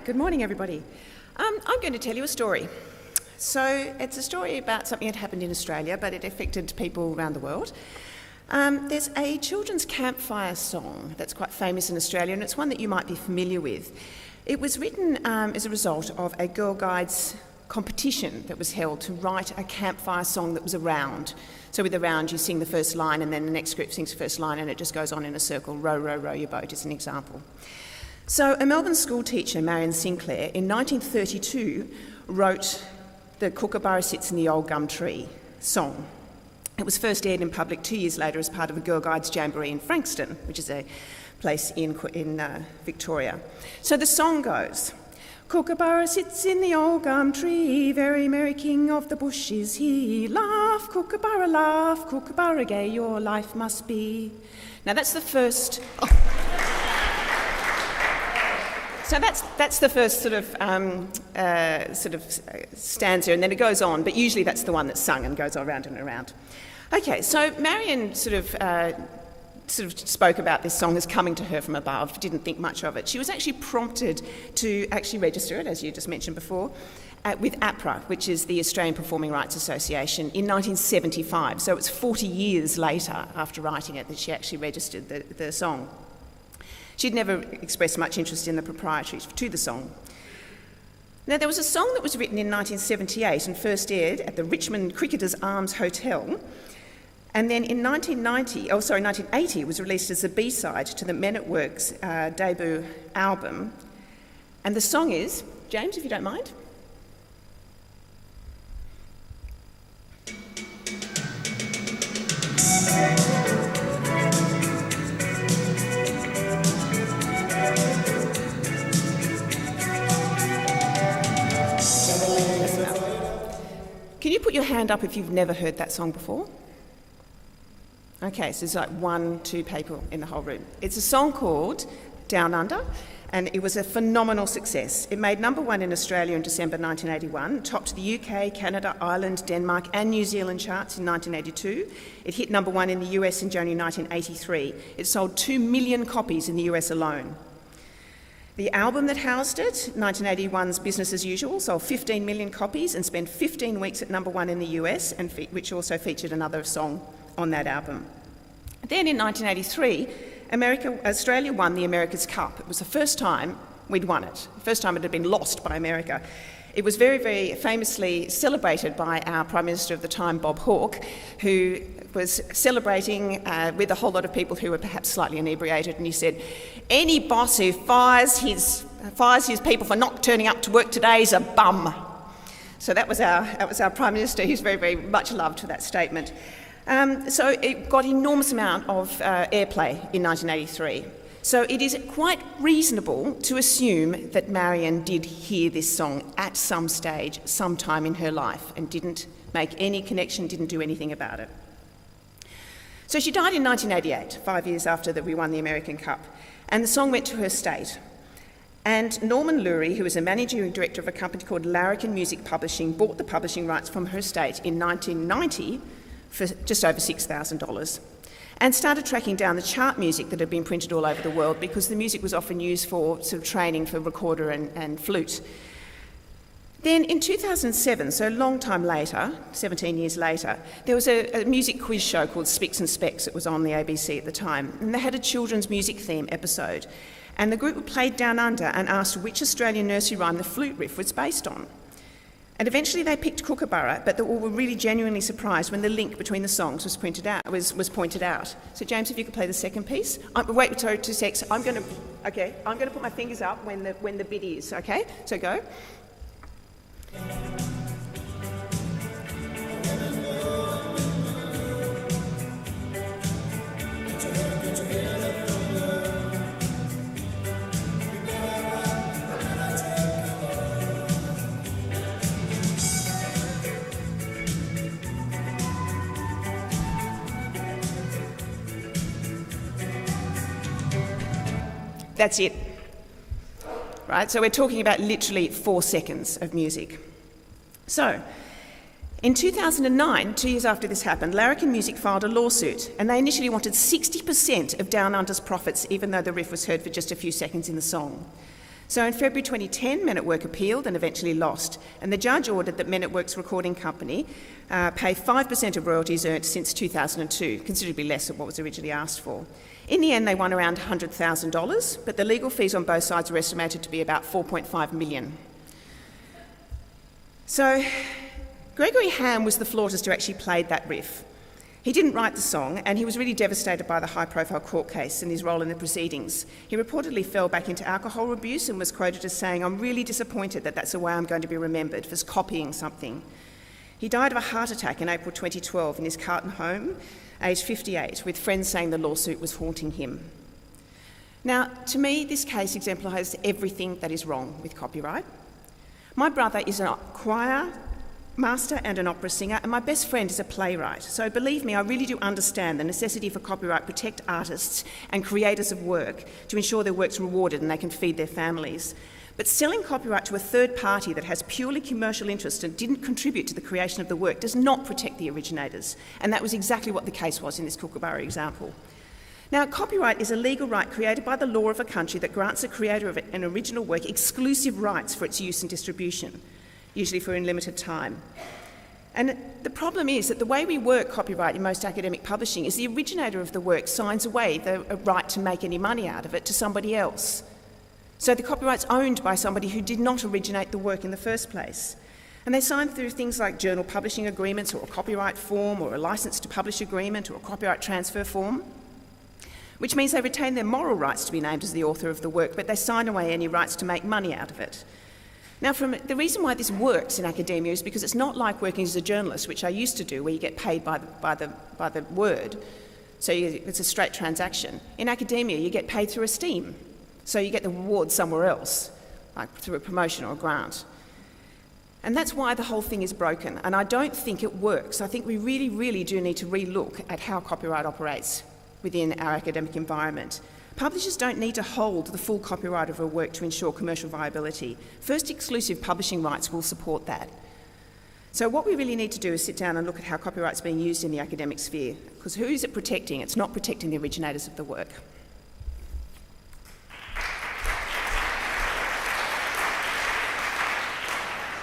Right, good morning everybody. I'm going to tell you a story. So it's a story about something that happened in Australia, but it affected people around the world. There's a children's campfire song that's quite famous in Australia, and it's one that you might be familiar with. It was written as a result of a Girl Guides competition that was held to write a campfire song that was a round. So with a round you sing the first line and then the next group sings the first line and it just goes on in a circle. Row, row, row your boat is an example. So a Melbourne school teacher, Marion Sinclair, in 1932 wrote the Kookaburra Sits in the Old Gum Tree song. It was first aired in public 2 years later as part of a Girl Guides Jamboree in Frankston, which is a place in Victoria. So the song goes, Kookaburra sits in the old gum tree, very merry king of the bush is he. Laugh, Kookaburra gay, your life must be. Now that's the first... So that's the first sort of stanza, and then it goes on, but usually that's the one that's sung and goes around and around. Okay, so Marion sort of spoke about this song as coming to her from above, didn't think much of it. She was actually prompted to actually register it, as you just mentioned before, with APRA, which is the Australian Performing Rights Association, in 1975. So it's 40 years later after writing it that she actually registered the song. She'd never expressed much interest in the proprietary to the song. Now, there was a song that was written in 1978 and first aired at the Richmond Cricketers Arms Hotel. And then in 1980, it was released as a B-side to the Men at Work's debut album. And the song is, James, if you don't mind. Can you put your hand up if you've never heard that song before? Okay, so there's like 1-2 people in the whole room. It's a song called Down Under, and it was a phenomenal success. It made number one in Australia in December 1981, topped the UK, Canada, Ireland, Denmark and New Zealand charts in 1982. It hit number one in the US in January 1983. It sold 2 million copies in the US alone. The album that housed it, 1981's Business as Usual, sold 15 million copies and spent 15 weeks at number one in the US, and which also featured another song on that album. Then in 1983, Australia won the America's Cup. It was the first time we'd won it, the first time it had been lost by America. It was very, very famously celebrated by our Prime Minister of the time, Bob Hawke, who was celebrating with a whole lot of people who were perhaps slightly inebriated, and he said, any boss who fires his people for not turning up to work today is a bum. So that was our Prime Minister. He's very, very much loved for that statement. So it got enormous amount of airplay in 1983. So it is quite reasonable to assume that Marion did hear this song at some stage, sometime in her life, and didn't make any connection, didn't do anything about it. So she died in 1988, 5 years after that we won the American Cup, and the song went to her estate. And Norman Lurie, who was a managing director of a company called Larrikin Music Publishing, bought the publishing rights from her estate in 1990 for just over $6,000. And started tracking down the chart music that had been printed all over the world, because the music was often used for sort of training for recorder and flute. Then in 2007, so a long time later, 17 years later, there was a music quiz show called Spicks and Specks. It was on the ABC at the time, and they had a children's music theme episode. And the group played Down Under and asked which Australian nursery rhyme the flute riff was based on. And eventually they picked Kookaburra, but they all were really genuinely surprised when the link between the songs was pointed out. So James, if you could play the second piece. Wait, sorry, 2 secs. I'm going to put my fingers up when the bit is, okay? So go. That's it. Right, so we're talking about literally 4 seconds of music. So, in 2009, 2 years after this happened, Larrikin Music filed a lawsuit, and they initially wanted 60% of Down Under's profits, even though the riff was heard for just a few seconds in the song. So in February 2010, Men at Work appealed and eventually lost, and the judge ordered that Men at Work's recording company pay 5% of royalties earned since 2002, considerably less than what was originally asked for. In the end, they won around $100,000, but the legal fees on both sides were estimated to be about $4.5 million. So Gregory Ham was the flautist who actually played that riff. He didn't write the song, and he was really devastated by the high-profile court case and his role in the proceedings. He reportedly fell back into alcohol abuse and was quoted as saying, "I'm really disappointed that that's the way I'm going to be remembered, for copying something." He died of a heart attack in April 2012 in his Carlton home, aged 58, with friends saying the lawsuit was haunting him. Now, to me, this case exemplifies everything that is wrong with copyright. My brother is a choir master and an opera singer, and my best friend is a playwright. So believe me, I really do understand the necessity for copyright to protect artists and creators of work to ensure their work's rewarded and they can feed their families. But selling copyright to a third party that has purely commercial interest and didn't contribute to the creation of the work does not protect the originators. And that was exactly what the case was in this Kookaburra example. Now, copyright is a legal right created by the law of a country that grants the creator of an original work exclusive rights for its use and distribution, usually for unlimited time. And the problem is that the way we work copyright in most academic publishing is the originator of the work signs away the right to make any money out of it to somebody else. So the copyright's owned by somebody who did not originate the work in the first place. And they sign through things like journal publishing agreements or a copyright form or a license to publish agreement or a copyright transfer form, which means they retain their moral rights to be named as the author of the work, but they sign away any rights to make money out of it. Now, the reason why this works in academia is because it's not like working as a journalist, which I used to do, where you get paid by the word. So it's a straight transaction. In academia, you get paid through esteem. So you get the reward somewhere else, like through a promotion or a grant. And that's why the whole thing is broken. And I don't think it works. I think we really, really do need to re-look at how copyright operates within our academic environment. Publishers don't need to hold the full copyright of a work to ensure commercial viability. First exclusive publishing rights will support that. So what we really need to do is sit down and look at how copyright's being used in the academic sphere, because who is it protecting? It's not protecting the originators of the work.